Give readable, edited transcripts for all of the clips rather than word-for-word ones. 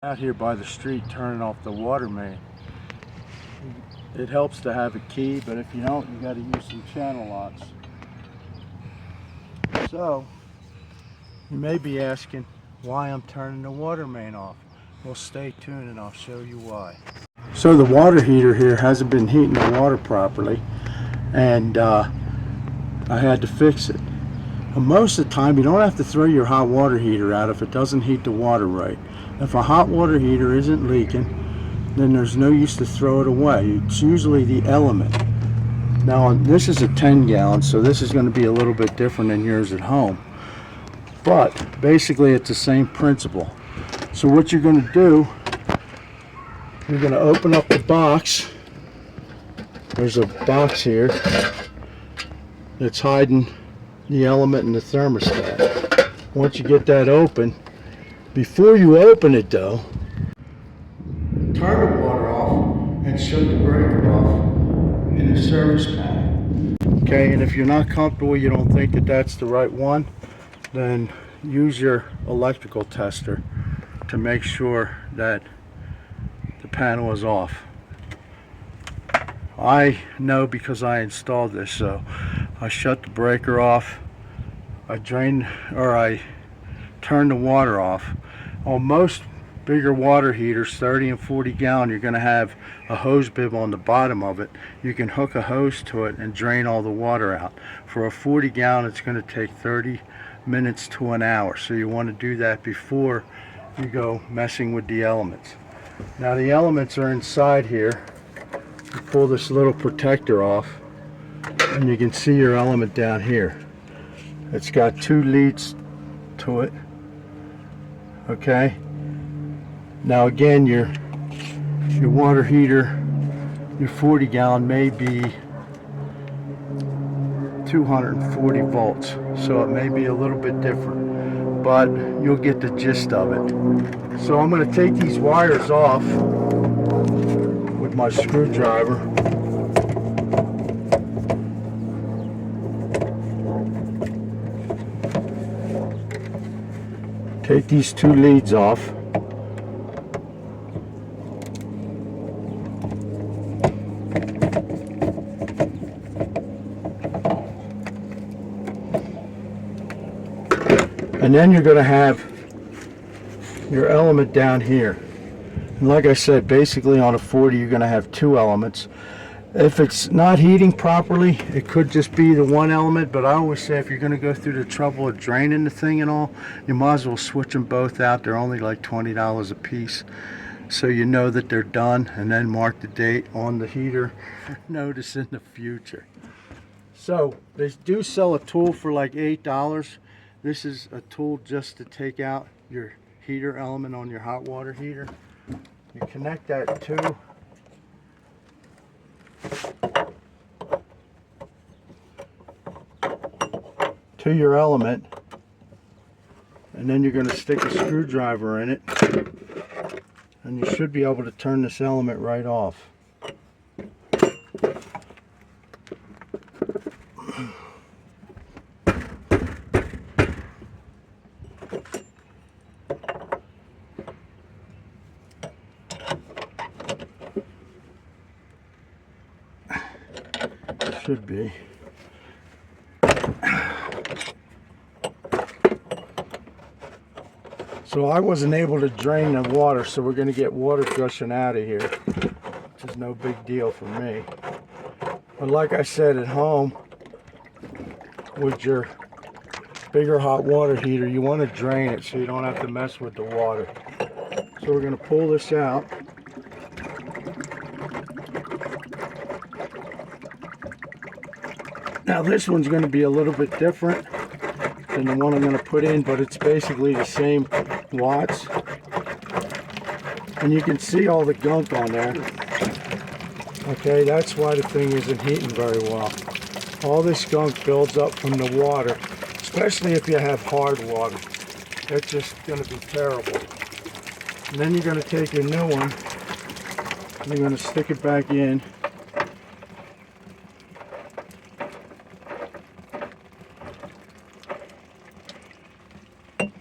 Out here by the street turning off the water main. It helps to have a key, but if you don't, you got to use some channel locks. So you may be asking why I'm turning the water main off. Well, stay tuned and I'll show you why. So the water heater here hasn't been heating the water properly, and I had to fix it. And most of the time you don't have to throw your hot water heater out if it doesn't heat the water right. If a hot water heater isn't leaking, then there's no use to throw it away. It's usually the element. Now this is a 10 gallon, so this is going to be a little bit different than yours at home. But basically it's the same principle. So what you're going to do, you're going to open up the box. There's a box here that's hiding the element and the thermostat. Once you get that open, before you open it though, turn the water off and shut the breaker off in the service panel. Okay, and if you're not comfortable, you don't think that that's the right one, then use your electrical tester to make sure that the panel is off. I know because I installed this, so I shut the breaker off, I turn the water off. On most bigger water heaters, 30 and 40 gallon, you're going to have a hose bib on the bottom of it. You can hook a hose to it and drain all the water out. For a 40 gallon, it's going to take 30 minutes to an hour. So you want to do that before you go messing with the elements. Now the elements are inside here. You pull this little protector off and you can see your element down here. It's got 2 leads to it. Okay, now again, your water heater, your 40 gallon may be 240 volts, so it may be a little bit different, but you'll get the gist of it. So I'm going to take these wires off with my screwdriver. Take these 2 leads off. And then you're going to have your element down here. And like I said, basically on a 40 you're going to have 2 elements. If it's not heating properly, it could just be the one element, but I always say if you're going to go through the trouble of draining the thing and all, you might as well switch them both out. They're only like $20 a piece, so you know that they're done, and then mark the date on the heater. Notice in the future. So they do sell a tool for like $8. This is a tool just to take out your heater element on your hot water heater. You connect that to your element, and then you're going to stick a screwdriver in it, and you should be able to turn this element right off. Should be. So I wasn't able to drain the water, so we're going to get water gushing out of here, which is no big deal for me. But like I said, at home with your bigger hot water heater, you want to drain it so you don't have to mess with the water. So we're going to pull this out. Now this one's going to be a little bit different than the one I'm going to put in, but it's basically the same watts. And you can see all the gunk on there. Okay, that's why the thing isn't heating very well. All this gunk builds up from the water, especially if you have hard water. It's just going to be terrible. And then you're going to take your new one and you're going to stick it back in.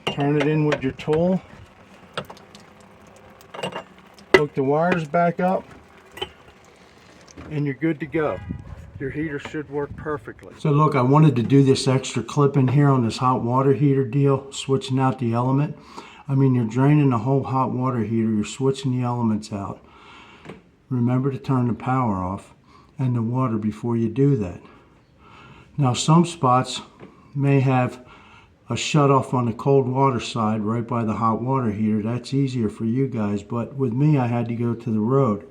Turn it in with your tool. Hook the wires back up, and you're good to go. Your heater should work perfectly. So look, I wanted to do this extra clip in here on this hot water heater deal, switching out the element. I mean, you're draining the whole hot water heater, you're switching the elements out. Remember to turn the power off and the water before you do that. Now some spots may have a shut off on the cold water side right by the hot water heater. That's easier for you guys, but with me I had to go to the road.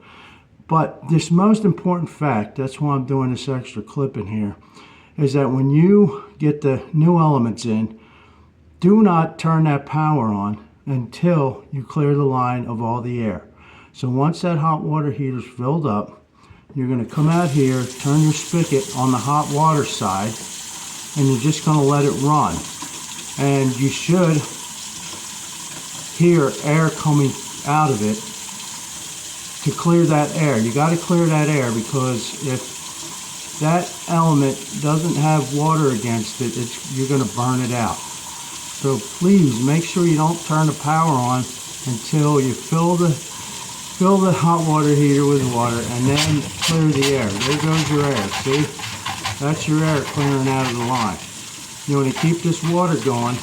But this most important fact, that's why I'm doing this extra clip in here, is that when you get the new elements in, do not turn that power on until you clear the line of all the air. So once that hot water heater is filled up, you're going to come out here, turn your spigot on the hot water side, and you're just going to let it run. And you should hear air coming out of it to clear that air. You got to clear that air, because if that element doesn't have water against it, you're going to burn it out. So please make sure you don't turn the power on until you fill the hot water heater with water, and then clear the air. There goes your air. See? That's your air clearing out of the line. You want to keep this water going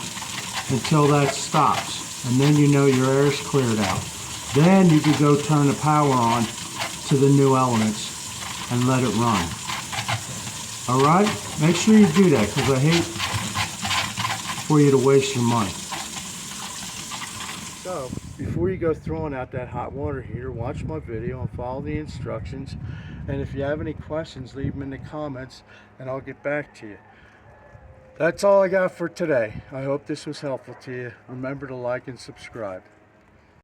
until that stops, and then you know your air is cleared out. Then you can go turn the power on to the new elements and let it run. Alright? Make sure you do that, because I hate for you to waste your money. So, before you go throwing out that hot water heater, watch my video and follow the instructions. And if you have any questions, leave them in the comments and I'll get back to you. That's all I got for today. I hope this was helpful to you. Remember to like and subscribe.